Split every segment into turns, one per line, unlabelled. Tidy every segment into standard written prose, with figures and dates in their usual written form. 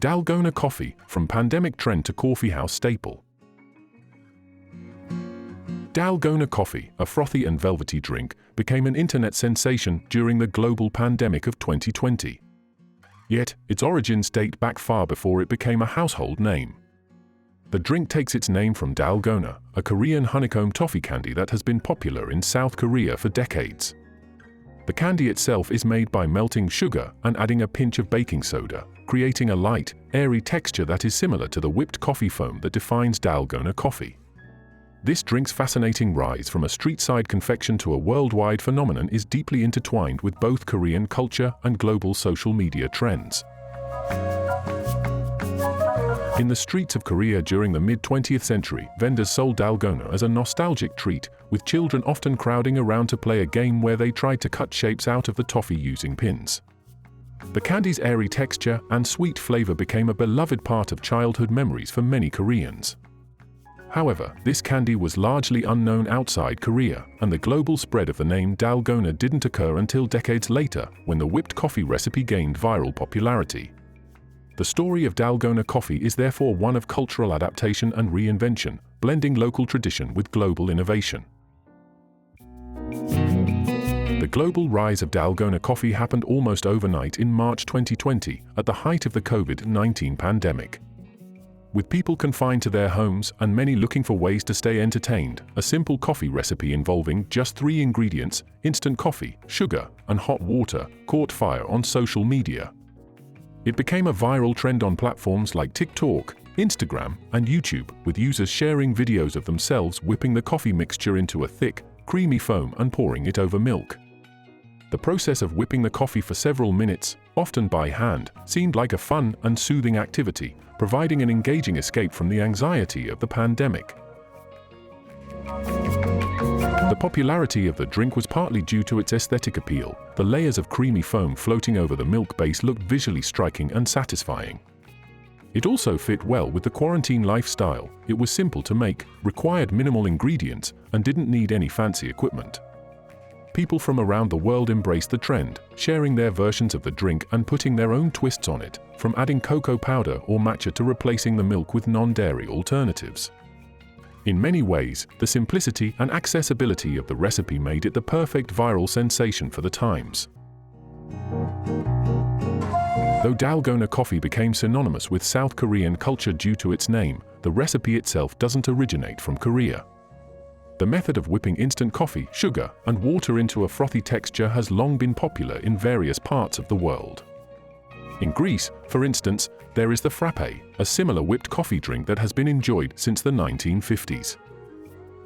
Dalgona coffee, from pandemic trend to Coffeehouse staple. Dalgona coffee, a frothy and velvety drink, became an internet sensation during the global pandemic of 2020. Yet, its origins date back far before it became a household name. The drink takes its name from Dalgona, a Korean honeycomb toffee candy that has been popular in South Korea for decades. The candy itself is made by melting sugar and adding a pinch of baking soda, creating a light, airy texture that is similar to the whipped coffee foam that defines Dalgona coffee. This drink's fascinating rise from a street-side confection to a worldwide phenomenon is deeply intertwined with both Korean culture and global social media trends. In the streets of Korea during the mid-20th century, vendors sold Dalgona as a nostalgic treat, with children often crowding around to play a game where they tried to cut shapes out of the toffee using pins. The candy's airy texture and sweet flavor became a beloved part of childhood memories for many Koreans. However, this candy was largely unknown outside Korea, and the global spread of the name Dalgona didn't occur until decades later, when the whipped coffee recipe gained viral popularity. The story of Dalgona coffee is therefore one of cultural adaptation and reinvention, blending local tradition with global innovation. The global rise of Dalgona coffee happened almost overnight in March 2020, at the height of the COVID-19 pandemic. With people confined to their homes and many looking for ways to stay entertained, a simple coffee recipe involving just 3 ingredients, instant coffee, sugar, and hot water, caught fire on social media. It became a viral trend on platforms like TikTok, Instagram, and YouTube, with users sharing videos of themselves whipping the coffee mixture into a thick, creamy foam and pouring it over milk. The process of whipping the coffee for several minutes, often by hand, seemed like a fun and soothing activity, providing an engaging escape from the anxiety of the pandemic. The popularity of the drink was partly due to its aesthetic appeal. The layers of creamy foam floating over the milk base looked visually striking and satisfying. It also fit well with the quarantine lifestyle. It was simple to make, required minimal ingredients, and didn't need any fancy equipment. People from around the world embraced the trend, sharing their versions of the drink and putting their own twists on it, from adding cocoa powder or matcha to replacing the milk with non-dairy alternatives. In many ways, the simplicity and accessibility of the recipe made it the perfect viral sensation for the times. Though Dalgona coffee became synonymous with South Korean culture due to its name, the recipe itself doesn't originate from Korea. The method of whipping instant coffee, sugar, and water into a frothy texture has long been popular in various parts of the world. In Greece, for instance, there is the frappe, a similar whipped coffee drink that has been enjoyed since the 1950s.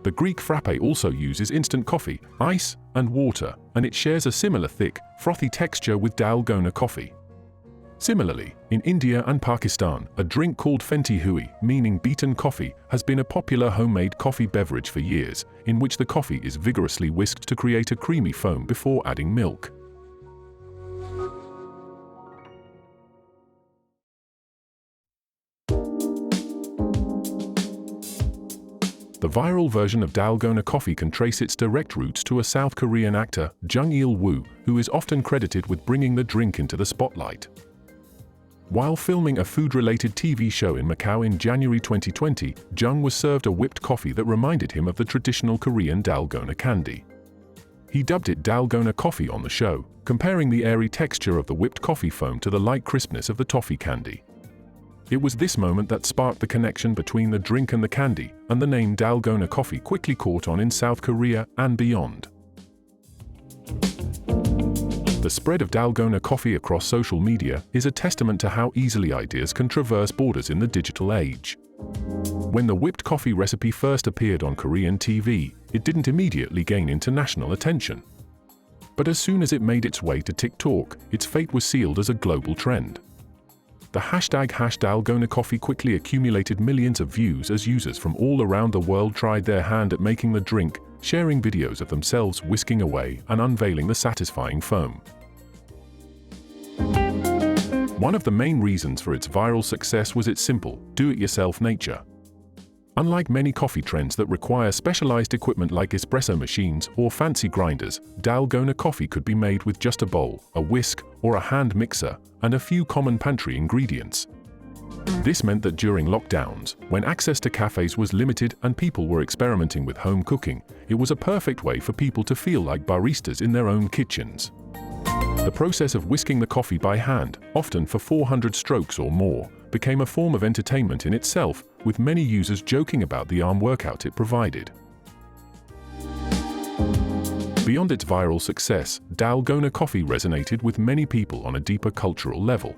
The Greek frappe also uses instant coffee, ice, and water, and it shares a similar thick, frothy texture with Dalgona coffee. Similarly, in India and Pakistan, a drink called fenti hui, meaning beaten coffee, has been a popular homemade coffee beverage for years, in which the coffee is vigorously whisked to create a creamy foam before adding milk. The viral version of Dalgona coffee can trace its direct roots to a South Korean actor, Jung Il-woo, who is often credited with bringing the drink into the spotlight. While filming a food-related TV show in Macau in January 2020, Jung was served a whipped coffee that reminded him of the traditional Korean Dalgona candy. He dubbed it Dalgona coffee on the show, comparing the airy texture of the whipped coffee foam to the light crispness of the toffee candy. It was this moment that sparked the connection between the drink and the candy, and the name Dalgona coffee quickly caught on in South Korea and beyond. The spread of Dalgona coffee across social media is a testament to how easily ideas can traverse borders in the digital age. When the whipped coffee recipe first appeared on Korean TV, it didn't immediately gain international attention. But as soon as it made its way to TikTok, its fate was sealed as a global trend. The hashtag #DalgonaCoffee quickly accumulated millions of views as users from all around the world tried their hand at making the drink, sharing videos of themselves whisking away and unveiling the satisfying foam. One of the main reasons for its viral success was its simple, do-it-yourself nature. Unlike many coffee trends that require specialized equipment like espresso machines or fancy grinders, Dalgona coffee could be made with just a bowl, a whisk, or a hand mixer, and a few common pantry ingredients. This meant that during lockdowns, when access to cafes was limited and people were experimenting with home cooking, it was a perfect way for people to feel like baristas in their own kitchens. The process of whisking the coffee by hand, often for 400 strokes or more, became a form of entertainment in itself, with many users joking about the arm workout it provided. Beyond its viral success, Dalgona coffee resonated with many people on a deeper cultural level.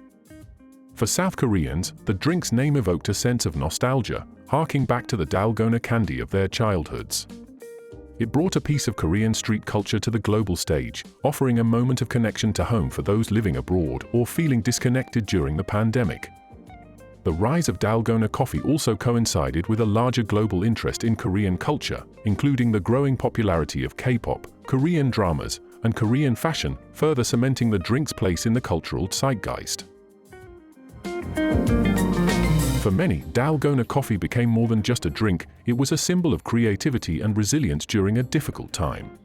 For South Koreans, the drink's name evoked a sense of nostalgia, harking back to the Dalgona candy of their childhoods. It brought a piece of Korean street culture to the global stage, offering a moment of connection to home for those living abroad or feeling disconnected during the pandemic. The rise of Dalgona coffee also coincided with a larger global interest in Korean culture, including the growing popularity of K-pop, Korean dramas, and Korean fashion, further cementing the drink's place in the cultural zeitgeist. For many, Dalgona coffee became more than just a drink, it was a symbol of creativity and resilience during a difficult time.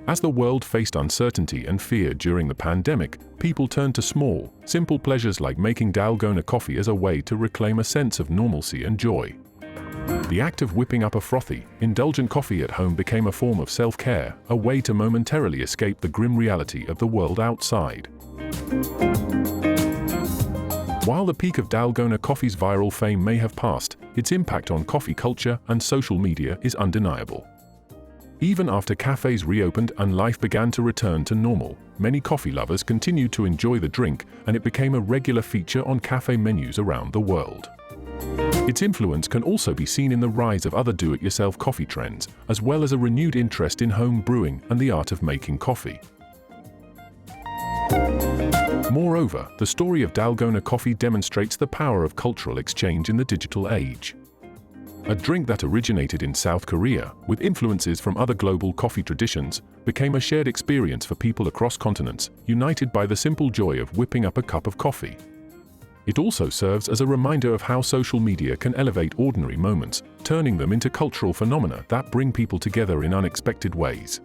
As the world faced uncertainty and fear during the pandemic, people turned to small, simple pleasures like making Dalgona coffee as a way to reclaim a sense of normalcy and joy. The act of whipping up a frothy, indulgent coffee at home became a form of self-care, a way to momentarily escape the grim reality of the world outside. While the peak of Dalgona coffee's viral fame may have passed, its impact on coffee culture and social media is undeniable. Even after cafes reopened and life began to return to normal, many coffee lovers continued to enjoy the drink, and it became a regular feature on cafe menus around the world. Its influence can also be seen in the rise of other do-it-yourself coffee trends, as well as a renewed interest in home brewing and the art of making coffee. Moreover, the story of Dalgona coffee demonstrates the power of cultural exchange in the digital age. A drink that originated in South Korea, with influences from other global coffee traditions, became a shared experience for people across continents, united by the simple joy of whipping up a cup of coffee. It also serves as a reminder of how social media can elevate ordinary moments, turning them into cultural phenomena that bring people together in unexpected ways.